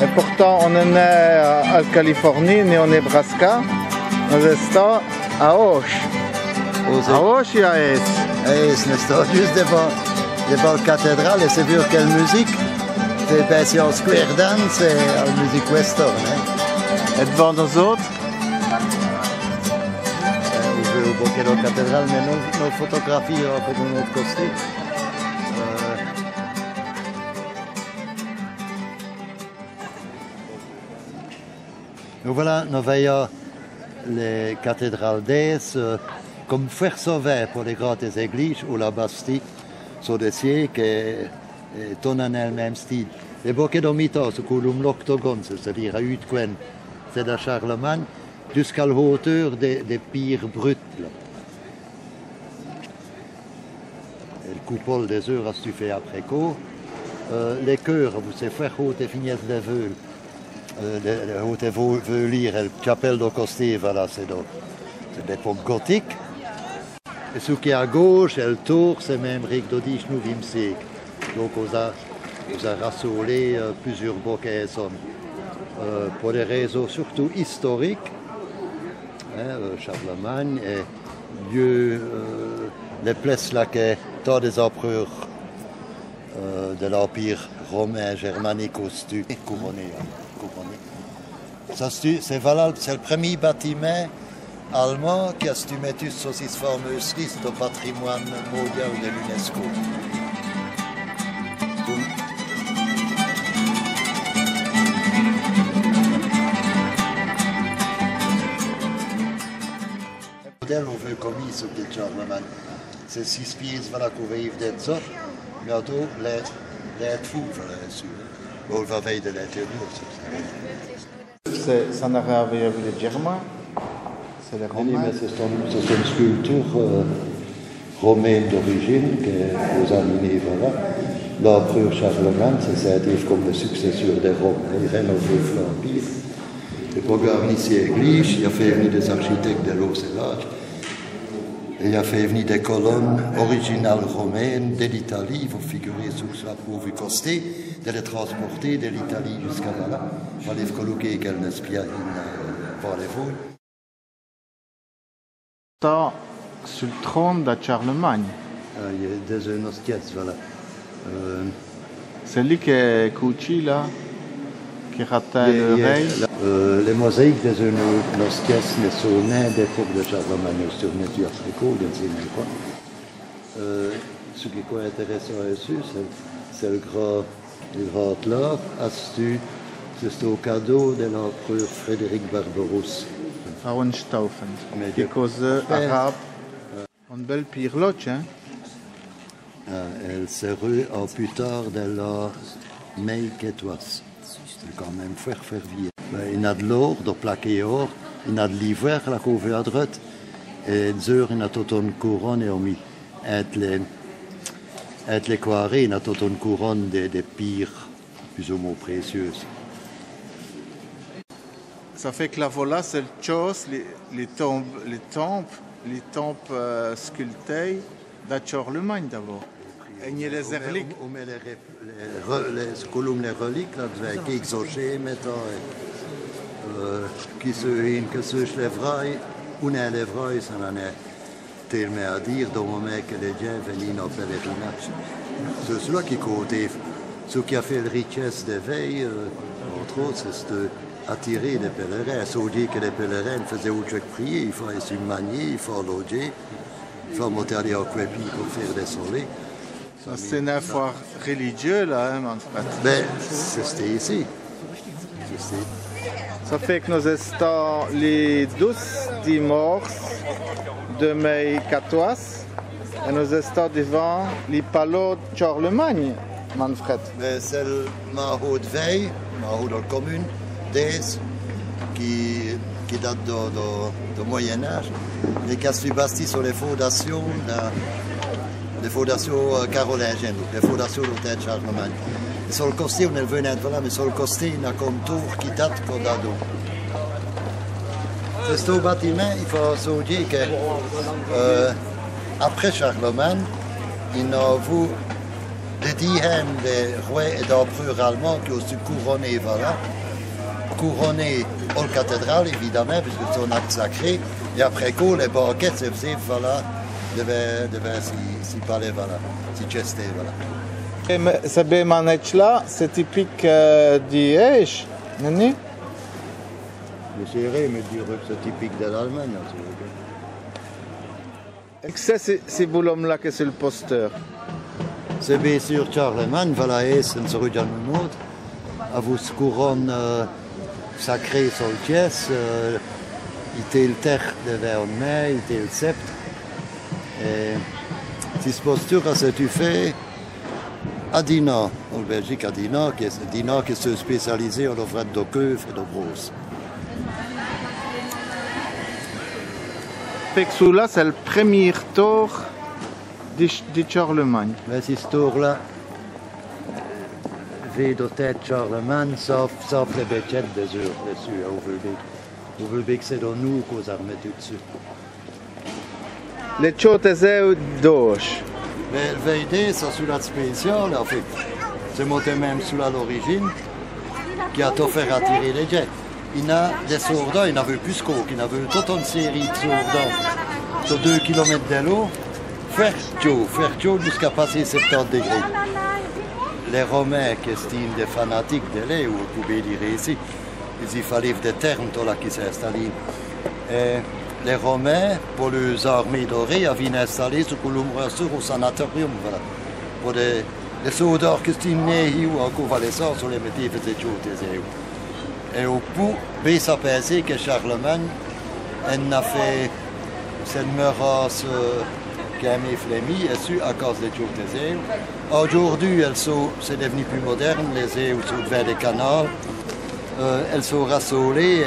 Et pourtant, on est né en Californie, né au Nebraska. Nous sommes à Auch. À Auch, il y a Ace. Ace, juste devant la cathédrale. Et c'est vu quelle musique? C'est en square dance et en musique western. Et devant nous autres? On veut au bouquet de la cathédrale, mais nos photographies après de notre côté. Nous voilà, nous voyons les cathédrales d'Aix comme faire sauver pour les grandes églises ou la Bastille sur des siècles et tournent dans le même style. Les bouquets de mitas, c'est comme l'octogone, c'est-à-dire à Utquen, c'est de Charlemagne, jusqu'à la hauteur des pires brutes. Là. Et le coupole des heures, si tu fais après coup. Les chœurs, vous savez faire haute et finesse des veules. Le haute veut lire la chapelle de Coste, voilà, c'est d'époque gothique. Et ce qui est à gauche, et le tour, c'est même Ric du 19e siècle. Donc, on a rassemblé plusieurs bouquets pour des raisons surtout historiques. Charlemagne et lieu, les places là que tant des empereurs de l'Empire romain germanique au-dessus, couronné. C'est valable, c'est le premier bâtiment allemand qui a mis sur cette fameuse liste de patrimoine mondial de l'UNESCO. Le modèle on veut commis sur le Charlemagne. C'est 6 pièces voilà, qu'on va vivre d'être ça. Bientôt, les fous, voilà, sûr. On va veiller de l'intérieur. Ça n'a rien à voir avec les Germains. C'est les Romains. C'est une sculpture romaine d'origine que vous animez, voilà. L'empereur Charlemagne, c'est comme le successeur des Romains. Il rénove l'Empire. Il a regardé ici l'église, il a fait venir des architectes de l'Océan. Il a fait venir des colonnes originales romaines de l'Italie, vous figurez sous la pauvre costée, de les transporter de l'Italie jusqu'à là. Il fallait coloquer quelques espions par les vols. Sur le trône de Charlemagne. Il y a des ostias, voilà. C'est lui qui est couché là, qui ratait le rey. Les mosaïques des ostias ne sont nées d'époque de Charlemagne, sur les Africains, je ne sais pas. Ce qui est intéressant ici, c'est le grand là, c'est au cadeau de l'empereur Frédéric Barbarousse. Hohenstaufen, qui causait arabe. Une belle pirloche, hein? Elle s'est rue en plus tard de la May Quétoise. C'est quand même faire vieux. Il y a de l'or, de plaqué or, il y a de l'hiver, la couve à droite, et des heures, il y a toute une couronne, et on met les quarries, il y a toute une couronne des pires, plus ou moins précieuses. Ça fait que la voilà, c'est le chose, les temples sculptés de Charlemagne d'abord. Et il y a les reliques. On met les reliques, là, qui exogènes, qui se lèveraient, ou ne lèveraient, ça n'en est tellement à dire, dans le moment que les gens venaient en pèlerinage. C'est cela qui compte. Ce qui a fait la richesse des veilles, entre autres, c'est attirer les pèlerins. Ça veut dire que les pèlerins faisaient autre chose que prier. Il fallait se manier, il faut loger, il faut monter à l'équipage pour faire des soleils. C'est une affaire religieuse, là, hein, Manfred? Ben, c'était ici. Ça fait que nous sommes les 12 dimanches de mai 14 et nous sommes devant les palais de Charlemagne, Manfred. C'est le Maho de Veille, Maho de la commune d'Aix, qui date du Moyen-Âge, et qui a été bâti sur les fondations carolingiennes, les fondations de l'hôtel de Charlemagne. Et sur le côté, on est venu voilà, mais sur le côté, il y a comme tour qui date d'ado. C'est ce bâtiment, il faut se dire que après Charlemagne, il a vu les 10 des rois et d'empereurs allemands qui ont su couronner, voilà. Couronner aux cathédrales, évidemment, puisque c'est un acte sacré. Et après coup, les banquets se faisaient, voilà, devait s'y parler, voilà, s'y chester, voilà. Et ce bémanetch-là, c'est typique d'Iège, non? J'essaierai de me dire que c'est typique de l'Allemagne. C'est Boulom-là que c'est le posteur. C'est bien sûr Charlemagne, voilà, et c'est un rue d'Almenot. À vous couronne sacré sur le pièce, il était le terre de Vernet, il était le sept. Et cette posture a été faite à Dinant, en Belgique, à Dinant, qui est spécialisé en offre de queue et de brosse. Fait que celui-là, c'est le premier tour de Charlemagne. Mais ce tour-là, vit de tête Charlemagne, sauf les béquettes dessus, à Ouvelbeek. Ouvelbeek, c'est dans nous qu'on a remis tout dessus. Les choses d'Auch. Mais le VD, c'est sous la spéciale, en fait. C'est monté même sous l'origine, qui a tout fait attirer les jets. Il y a des sourdats, il n'avait plus qu'au, il avait toute une série de sourdats sur 2 km de l'eau, faire chaud jusqu'à passer 70 degrés. Les Romains, qui estiment des fanatiques de lait, ou vous pouvez dire ici, il y fallait des termes qui s'est installé. Et les Romains, pour les armées dorées, avaient installé ce que l'on au sanatorium, voilà. Pour les soldats qui étaient nés ou en convalescence, on les mettait et faisaient chaud. Et au bout, il s'est passé que Charlemagne a fait cette menace qui a mis Flémy à cause des choses des ailes. Aujourd'hui, c'est devenu plus moderne, les ailes sont vers des canaux. Elles sont rassolées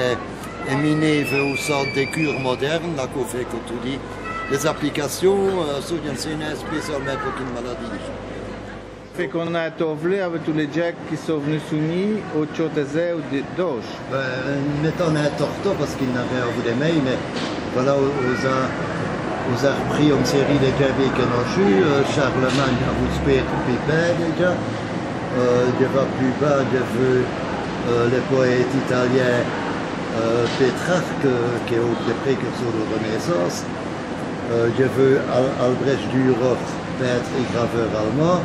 et minées aux sortes de cures modernes, là qu'on fait, comme tu dis, les applications sont spécialement pour une maladie. Fait qu'on a tourné avec tous les jacks qui sont venus soumis aux choses ou d'Auch. Mettons un torto parce qu'il n'avait pas des mails, mais voilà, on a repris une série de jacks qui n'ont eu. Charlemagne a vous spécial Pépin déjà. Je vais plus bas, je veux le poète italien Pétrarque, qui est au précurseur de la Renaissance. Je veux Albrecht Dürer, peintre et graveur allemand.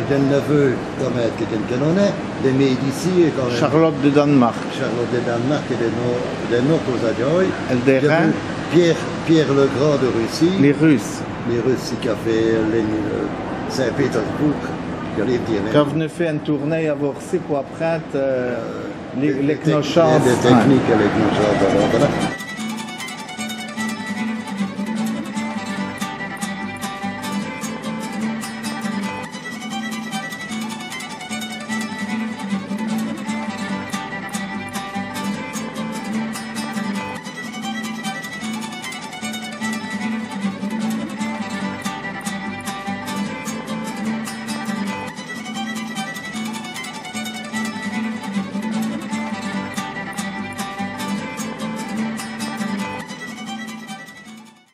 J'ai un neveu, comme quelqu'un en est, des Médicis. Charlotte de Danemark. Charlotte de Danemark et des Nord aux Adjoy. Eldera. Pierre le Grand de Russie. Les Russes. Les Russes qui ont fait Saint-Pétersbourg. Qui ont venu faire une tournée à Vorsi pour apprendre les cnochards. Les techniques et les cnochards.